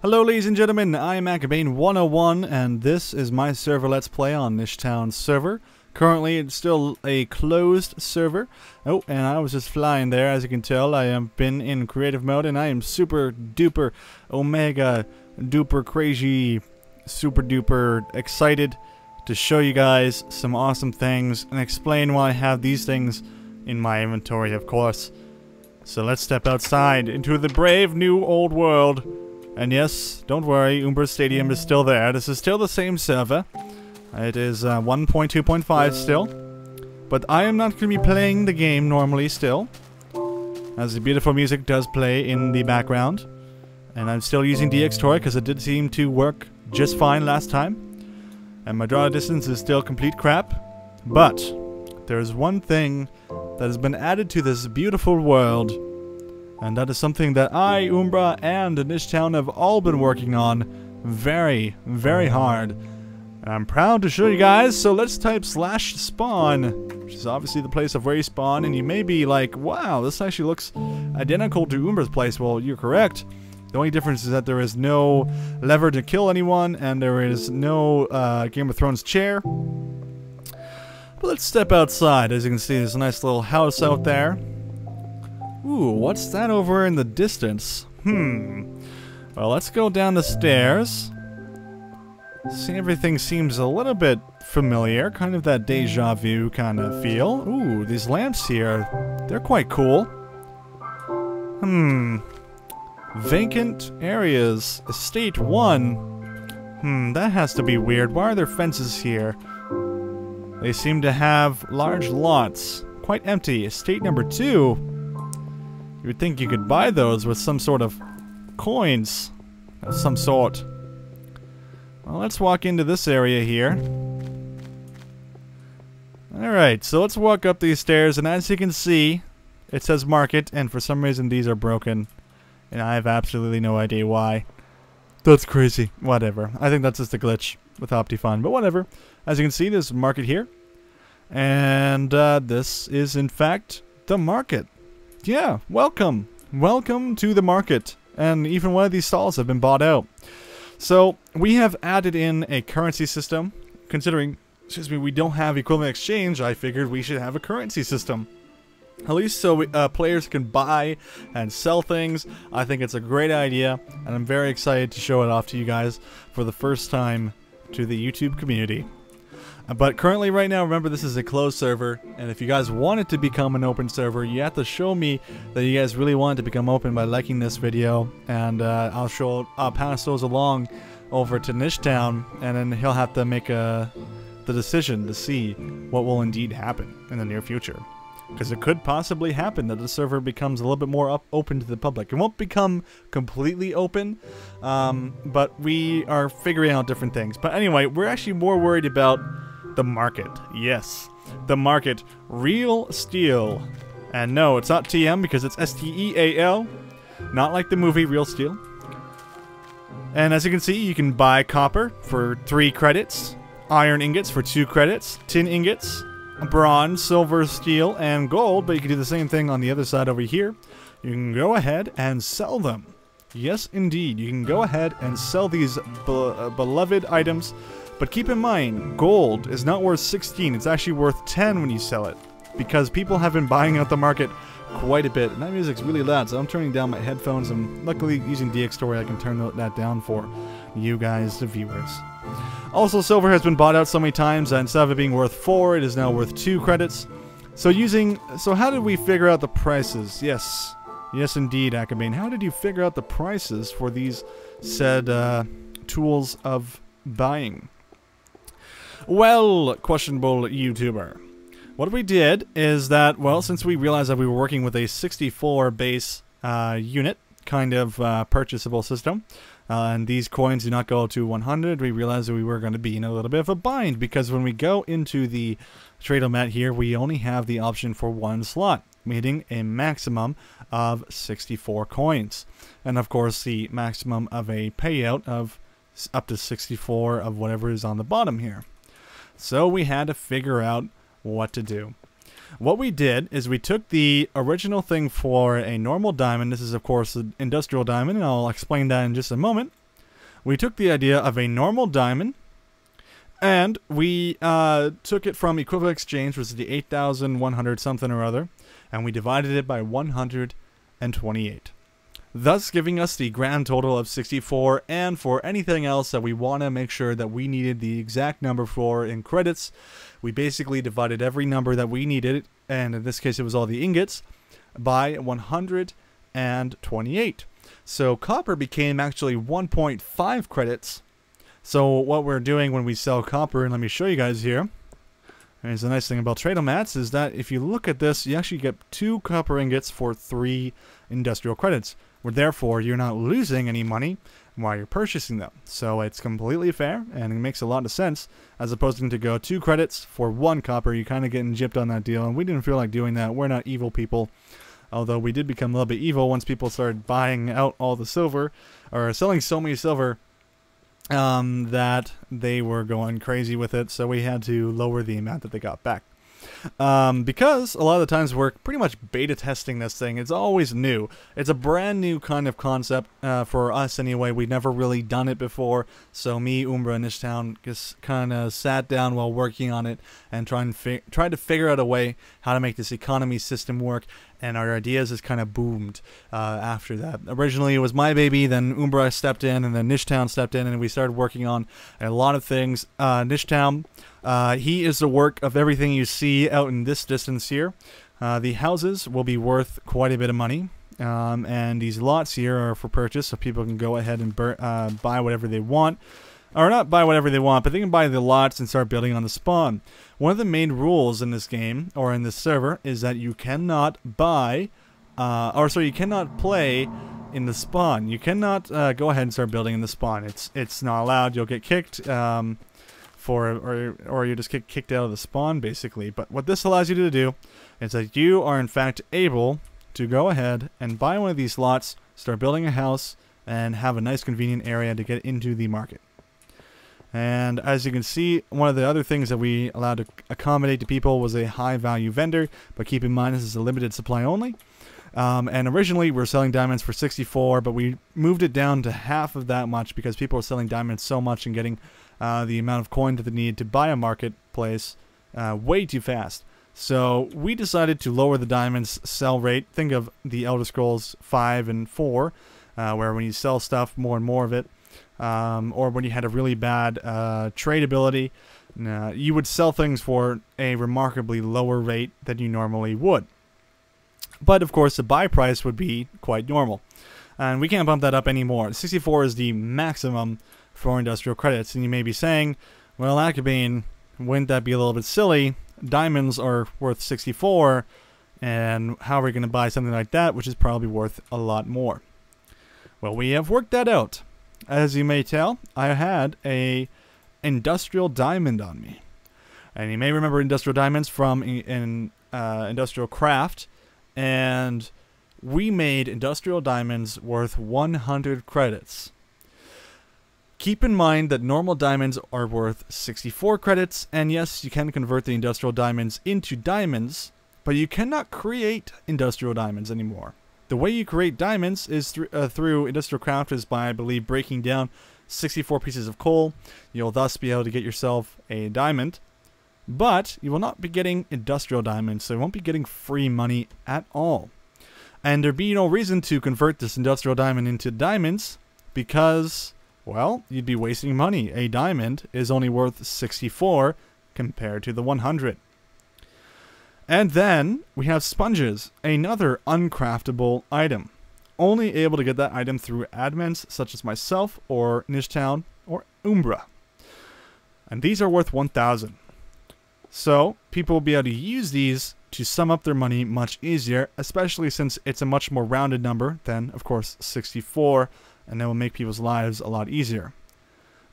Hello ladies and gentlemen, I am Akabane101 and this is my server Let's Play on Nishtown server. Currently it's still a closed server. Oh, and I was just flying there. As you can tell, I have been in creative mode and I am super duper omega duper crazy super duper excited to show you guys some awesome things and explain why I have these things in my inventory, of course. So let's step outside into the brave new old world. And yes, don't worry, Umbra Stadium is still there. This is still the same server. It is 1.2.5 still. But I am not going to be playing the game normally still, as the beautiful music does play in the background. And I'm still using DxToy because it did seem to work just fine last time. And my draw distance is still complete crap. But there's one thing that has been added to this beautiful world. And that is something that I, Umbra, and Nishtown have all been working on very, very hard. And I'm proud to show you guys, so let's type /spawn, which is obviously the place of where you spawn, and you may be like, wow, this actually looks identical to Umbra's place. Well, you're correct. The only difference is that there is no lever to kill anyone, and there is no Game of Thrones chair. But let's step outside. As you can see, there's a nice little house out there. Ooh, what's that over in the distance? Well, let's go down the stairs. See, everything seems a little bit familiar. Kind of that deja vu kind of feel. Ooh, these lamps here. They're quite cool. Vacant areas. Estate 1. That has to be weird. Why are there fences here? They seem to have large lots. Quite empty. Estate number 2. You would think you could buy those with some sort of coins of some sort. Well, let's walk into this area here. Alright, so let's walk up these stairs, and as you can see, it says market, and for some reason these are broken. And I have absolutely no idea why. That's crazy. Whatever. I think that's just a glitch with Optifine, but whatever. As you can see, there's a market here. And this is, in fact, the market. Yeah, welcome. Welcome to the market. And even one of these stalls have been bought out. So, we have added in a currency system. Considering, excuse me, we don't have equivalent exchange, I figured we should have a currency system. At least so players can buy and sell things. I think it's a great idea, and I'm very excited to show it off to you guys for the first time to the YouTube community. But currently right now, remember, this is a closed server, and if you guys want it to become an open server, you have to show me that you guys really want it to become open by liking this video, and I'll pass those along over to Nishtown, and then he'll have to make the decision to see what will indeed happen in the near future. Because it could possibly happen that the server becomes a little bit more open to the public. It won't become completely open, but we are figuring out different things. But anyway, we're actually more worried about the market. Yes, the market. Real steel. And no, it's not TM because it's STEAL. Not like the movie Real Steel. And as you can see, you can buy copper for 3 credits, iron ingots for 2 credits, tin ingots, bronze, silver, steel, and gold, but you can do the same thing on the other side over here. You can go ahead and sell them. Yes, indeed, you can go ahead and sell these beloved items. But keep in mind, gold is not worth 16, it's actually worth 10 when you sell it. Because people have been buying out the market quite a bit. And that music's really loud, so I'm turning down my headphones. I'm luckily using DxTory, I can turn that down for you guys, the viewers. Also, silver has been bought out so many times that instead of it being worth 4, it is now worth 2 credits. So how did we figure out the prices? Yes. Yes, indeed, Akabane. How did you figure out the prices for these said tools of buying? Well, questionable YouTuber. What we did is that, well, since we realized that we were working with a 64 base unit kind of purchasable system, and these coins do not go to 100, we realized that we were going to be in a little bit of a bind, because when we go into the Tradomat here, we only have the option for 1 slot, meaning a maximum of 64 coins. And of course, the maximum of a payout of up to 64 of whatever is on the bottom here. So we had to figure out what to do. What we did is we took the original thing for a normal diamond. This is, of course, an industrial diamond, and I'll explain that in just a moment. we took the idea of a normal diamond, and we took it from equivalent exchange, which is the 8,100 something or other, and we divided it by 128. Thus giving us the grand total of 64, and for anything else that we want to make sure that we needed the exact number for in credits, we basically divided every number that we needed, and in this case it was all the ingots, by 128. So copper became actually 1.5 credits. So what we're doing when we sell copper, and let me show you guys here, and the nice thing about trade-o-mats is that if you look at this, you actually get 2 copper ingots for 3 industrial credits, where therefore you're not losing any money while you're purchasing them. So it's completely fair, and it makes a lot of sense, as opposed to go 2 credits for 1 copper. You kind of getting gypped on that deal, and we didn't feel like doing that. We're not evil people, although we did become a little bit evil once people started buying out all the silver, or selling so many silver that they were going crazy with it, so we had to lower the amount that they got back. Because a lot of the times we're pretty much beta testing this thing. It's always new. It's a brand new kind of concept for us anyway. We've never really done it before. So me, Umbra, and Nishtown just kind of sat down while working on it and tried to figure out a way how to make this economy system work. And our ideas has kind of boomed after that. Originally it was my baby, then Umbra stepped in, and then Nishtown stepped in, and we started working on a lot of things. Nishtown, he is the work of everything you see out in this distance here. The houses will be worth quite a bit of money, and these lots here are for purchase, so people can go ahead and buy whatever they want. Or not buy whatever they want, but they can buy the lots and start building on the spawn. One of the main rules in this game, or in this server, is that you cannot buy, you cannot play in the spawn. You cannot go ahead and start building in the spawn. It's not allowed. You'll get kicked, or you just get kicked out of the spawn, basically. But what this allows you to do is that you are in fact able to go ahead and buy one of these lots, start building a house, and have a nice convenient area to get into the market. And as you can see, one of the other things that we allowed to accommodate to people was a high value vendor, but keep in mind this is a limited supply only. And originally we were selling diamonds for 64, but we moved it down to half of that much because people were selling diamonds so much and getting the amount of coin that they need to buy a marketplace way too fast. So we decided to lower the diamonds sell rate. Think of the Elder Scrolls 5 and 4, where when you sell stuff, more and more of it, or when you had a really bad tradability, you would sell things for a remarkably lower rate than you normally would. But of course the buy price would be quite normal, and we can't bump that up anymore. 64 is the maximum for industrial credits, and you may be saying, well, Acabane, wouldn't that be a little bit silly? Diamonds are worth 64, and how are we going to buy something like that, which is probably worth a lot more? Well, we have worked that out. As you may tell, I had a industrial diamond on me. And you may remember industrial diamonds from industrial craft. And we made industrial diamonds worth 100 credits. Keep in mind that normal diamonds are worth 64 credits. And yes, you can convert the industrial diamonds into diamonds, but you cannot create industrial diamonds anymore. The way you create diamonds is through industrial craft is by, I believe, breaking down 64 pieces of coal. You'll thus be able to get yourself a diamond, but you will not be getting industrial diamonds, so you won't be getting free money at all. And there'd be no reason to convert this industrial diamond into diamonds because, well, you'd be wasting money. A diamond is only worth 64 compared to the 100. And then we have sponges, another uncraftable item. Only able to get that item through admins such as myself or Nishtown or Umbra. And these are worth 1,000. So people will be able to use these to sum up their money much easier, especially since it's a much more rounded number than, of course, 64, and that will make people's lives a lot easier.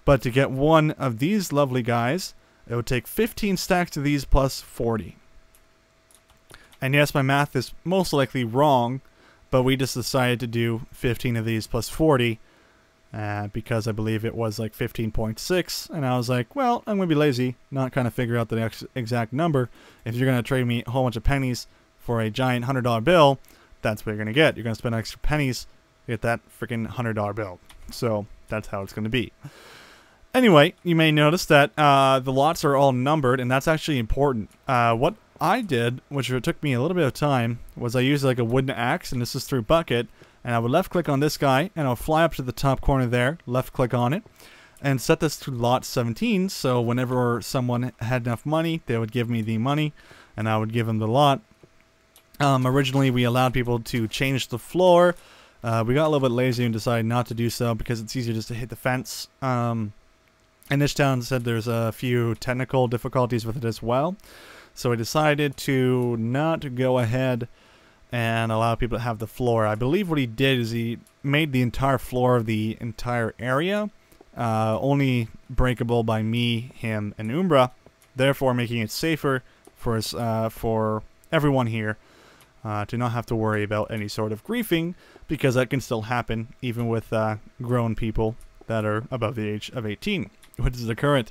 But to get one of these lovely guys, it would take 15 stacks of these plus 40. And yes, my math is most likely wrong, but we just decided to do 15 of these plus 40 because I believe it was like 15.6, and I was like, well, I'm going to be lazy, not kind of figure out the exact number. If you're going to trade me a whole bunch of pennies for a giant $100 bill, that's what you're going to get. You're going to spend extra pennies to get that freaking $100 bill. So That's how it's going to be. Anyway, you may notice that the lots are all numbered, and that's actually important. What I did, which took me a little bit of time, was I used like a wooden axe, and this is through bucket, and I would left click on this guy, and I'll fly up to the top corner there, left click on it, and set this to lot 17, so whenever someone had enough money, they would give me the money, and I would give them the lot. Originally, we allowed people to change the floor. We got a little bit lazy and decided not to do so because it's easier just to hit the fence. And Nishtown said there's a few technical difficulties with it as well. So we decided to not go ahead and allow people to have the floor. I believe what he did is he made the entire floor of the entire area only breakable by me, him, and Umbra, therefore making it safer for everyone here to not have to worry about any sort of griefing, because that can still happen even with grown people that are above the age of 18, which is the current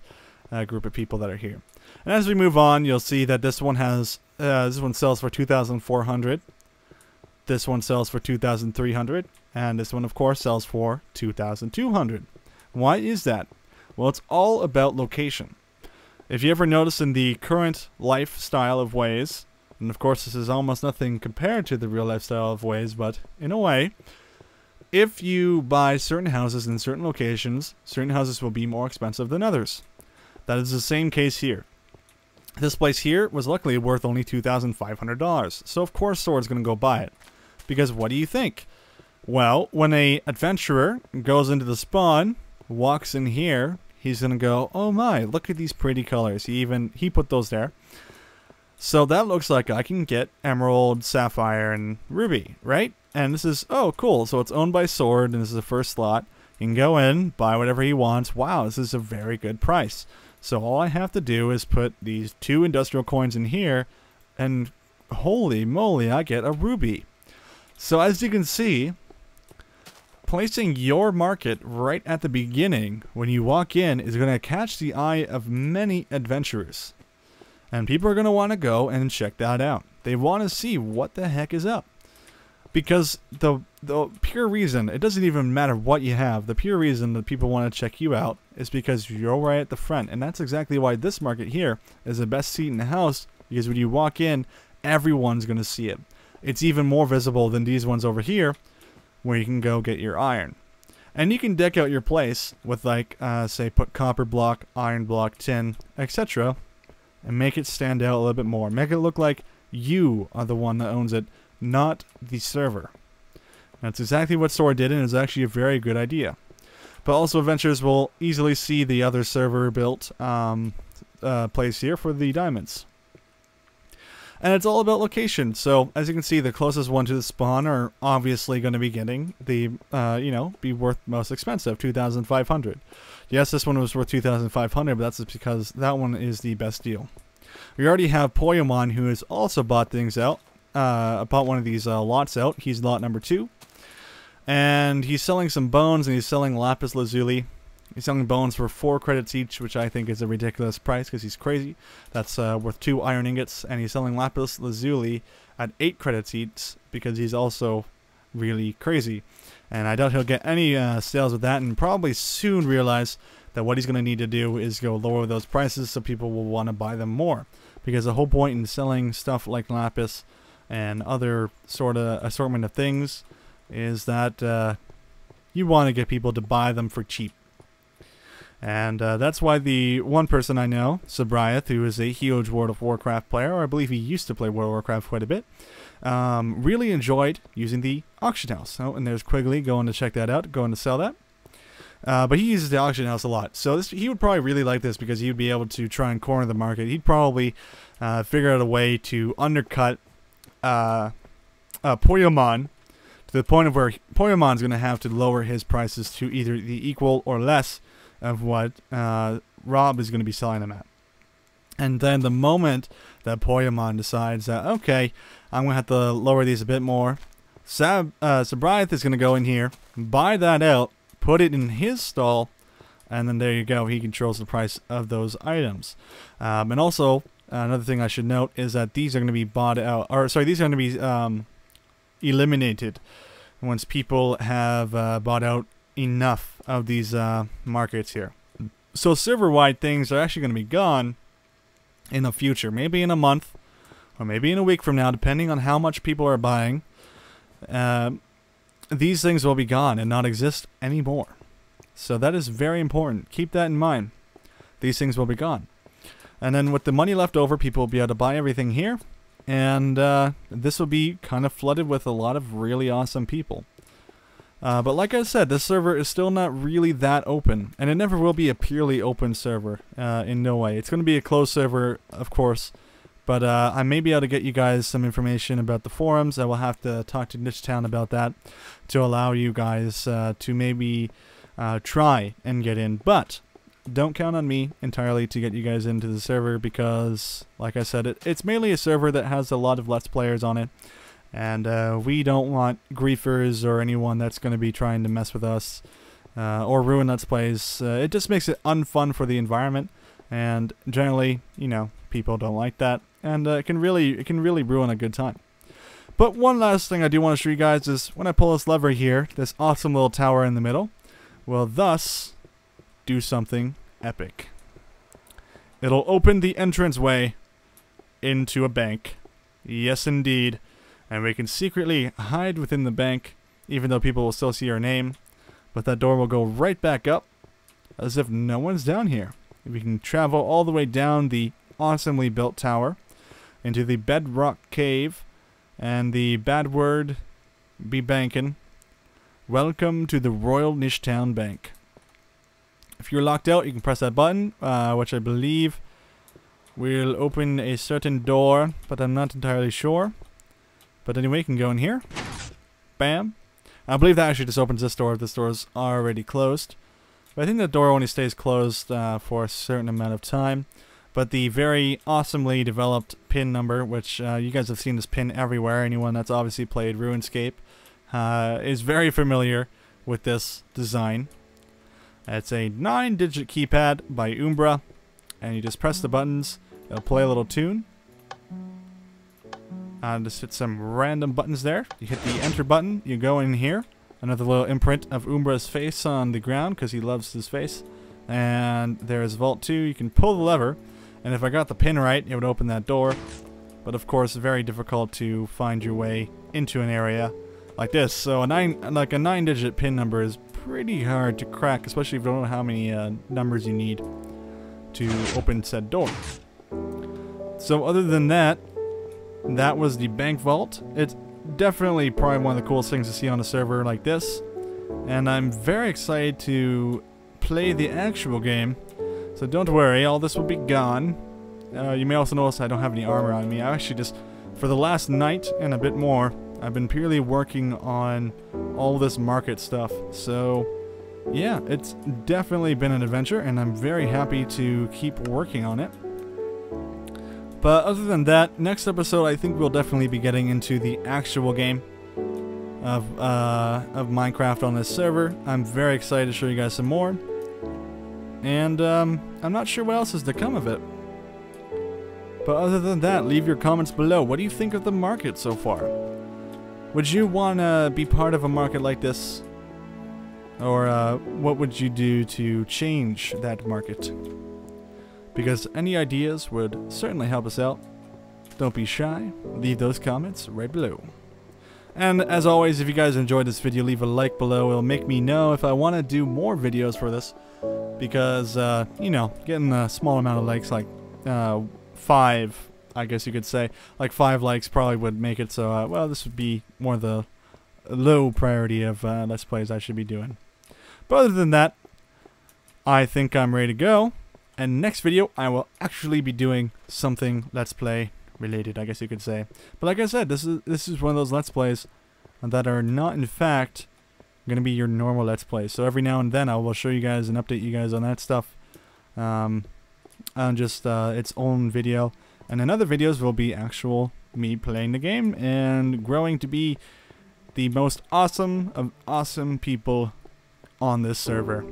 group of people that are here. And as we move on, you'll see that this one has this one sells for 2,400. This one sells for 2,300, and this one, of course, sells for 2,200. Why is that? Well, it's all about location. If you ever notice in the current lifestyle of ways, and of course this is almost nothing compared to the real lifestyle of ways, but in a way, if you buy certain houses in certain locations, certain houses will be more expensive than others. That is the same case here. This place here was luckily worth only $2,500, so of course Sword's going to go buy it. Because what do you think? Well, when a adventurer goes into the spawn, walks in here, he's going to go, oh my, look at these pretty colors. He put those there. So that looks like I can get emerald, sapphire, and ruby, right? And this is, oh cool, so it's owned by Sword, and this is the first slot. He can go in, buy whatever he wants. Wow, this is a very good price. So all I have to do is put these 2 industrial coins in here, and holy moly, I get a ruby. So as you can see, placing your market right at the beginning when you walk in is going to catch the eye of many adventurers. And people are going to want to go and check that out. They want to see what the heck is up. Because the pure reason, it doesn't even matter what you have, the pure reason that people want to check you out is because you're right at the front. And that's exactly why this market here is the best seat in the house, because when you walk in, everyone's going to see it. It's even more visible than these ones over here, where you can go get your iron. And you can deck out your place with, like, say, put copper block, iron block, tin, etc., and make it stand out a little bit more. Make it look like you are the one that owns it, not the server. That's exactly what Sword did, and it's actually a very good idea. But also, adventurers will easily see the other server built place here for the diamonds. And it's all about location. So, as you can see, the closest one to the spawn are obviously going to be getting the, be worth most expensive, 2,500. Yes, this one was worth 2,500, but that's just because that one is the best deal. We already have Poyomon, who has also bought things out, bought one of these lots out. He's lot number 2. And he's selling some bones, and he's selling lapis lazuli. He's selling bones for 4 credits each, which I think is a ridiculous price because he's crazy. That's worth 2 iron ingots, and he's selling lapis lazuli at 8 credits each because he's also really crazy. And I doubt he'll get any sales with that, and probably soon realize that what he's going to need to do is go lower those prices so people will want to buy them more. Because the whole point in selling stuff like lapis and other sort of assortment of things is that you want to get people to buy them for cheap. And that's why the one person I know, Sabriath, who is a huge World of Warcraft player, or I believe he used to play World of Warcraft quite a bit, really enjoyed using the auction house. Oh, and there's Quigley going to check that out, going to sell that. But he uses the auction house a lot. So he would probably really like this because he would be able to try and corner the market. He'd probably figure out a way to undercut Poyomon to the point of where Poyomon's going to have to lower his prices to either the equal or less of what Rob is going to be selling them at. And then the moment that Poyomon decides that, okay, I'm going to have to lower these a bit more, Sabriath is going to go in here, buy that out, put it in his stall, and then there you go. He controls the price of those items. And also, another thing I should note is that these are going to be bought out, or sorry, these are going to be eliminated once people have bought out enough of these markets here. So server-wide things are actually going to be gone in the future. Maybe in a month, or maybe in a week from now, depending on how much people are buying. These things will be gone and not exist anymore. So that is very important. Keep that in mind. These things will be gone. And then with the money left over, people will be able to buy everything here. And this will be kind of flooded with a lot of really awesome people. But like I said, this server is still not really that open. And it never will be a purely open server. In no way. It's going to be a closed server, of course. But I may be able to get you guys some information about the forums. I will have to talk to Nishtown about that to allow you guys to maybe try and get in. But don't count on me entirely to get you guys into the server because, like I said, it's mainly a server that has a lot of Let's Players on it. And we don't want griefers or anyone that's going to be trying to mess with us or ruin Let's Plays. It just makes it unfun for the environment. And generally, you know, people don't like that. And it can really ruin a good time. But one last thing I do want to show you guys is when I pull this lever here, this awesome little tower in the middle will thus do something epic. It'll open the entranceway into a bank. Yes, indeed. And we can secretly hide within the bank, even though people will still see our name. But that door will go right back up, as if no one's down here. We can travel all the way down the awesomely built tower into the bedrock cave, and the bad word be bankin'. Welcome to the Royal Nishtown Bank. If you're locked out, you can press that button, which I believe will open a certain door, but I'm not entirely sure. But anyway, you can go in here. Bam. I believe that actually just opens this door if this door is already closed. But I think the door only stays closed for a certain amount of time. But the very awesomely developed pin number, which you guys have seen this pin everywhere, anyone that's obviously played RuneScape, is very familiar with this design. It's a 9-digit keypad by Umbra, and you just press the buttons, it'll play a little tune. Just hit some random buttons there. You hit the enter button, you go in here, another little imprint of Umbra's face on the ground, because he loves his face. And there's Vault 2, you can pull the lever. And if I got the pin right, it would open that door. But of course, very difficult to find your way into an area like this. So a 9-digit pin number is pretty hard to crack, especially if you don't know how many numbers you need to open said door. So other than that, that was the bank vault. It's definitely probably one of the coolest things to see on a server like this. And I'm very excited to play the actual game. So don't worry, all this will be gone. You may also notice I don't have any armor on me. I actually just, for the last night and a bit more, I've been purely working on all this market stuff. So yeah, it's definitely been an adventure, and I'm very happy to keep working on it. But other than that, next episode I think we'll definitely be getting into the actual game of Minecraft on this server. I'm very excited to show you guys some more. And I'm not sure what else is to come of it. But other than that, leave your comments below. What do you think of the market so far? Would you want to be part of a market like this? Or what would you do to change that market? Because any ideas would certainly help us out. Don't be shy. Leave those comments right below. And as always, if you guys enjoyed this video, leave a like below. It'll make me know if I want to do more videos for this. Because, you know, getting a small amount of likes, like 5, I guess you could say. Like 5 likes probably would make it so, well, this would be more the low priority of Let's Plays I should be doing. But other than that, I think I'm ready to go. And next video, I will actually be doing something Let's Play related, I guess you could say. But like I said, this is one of those Let's Plays that are not, in fact, going to be your normal Let's Play. So every now and then I will show you guys and update you guys on that stuff on just its own video. And in other videos will be actual me playing the game and growing to be the most awesome of awesome people on this server.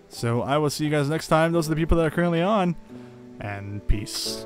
So I will see you guys next time. Those are the people that are currently on, and peace.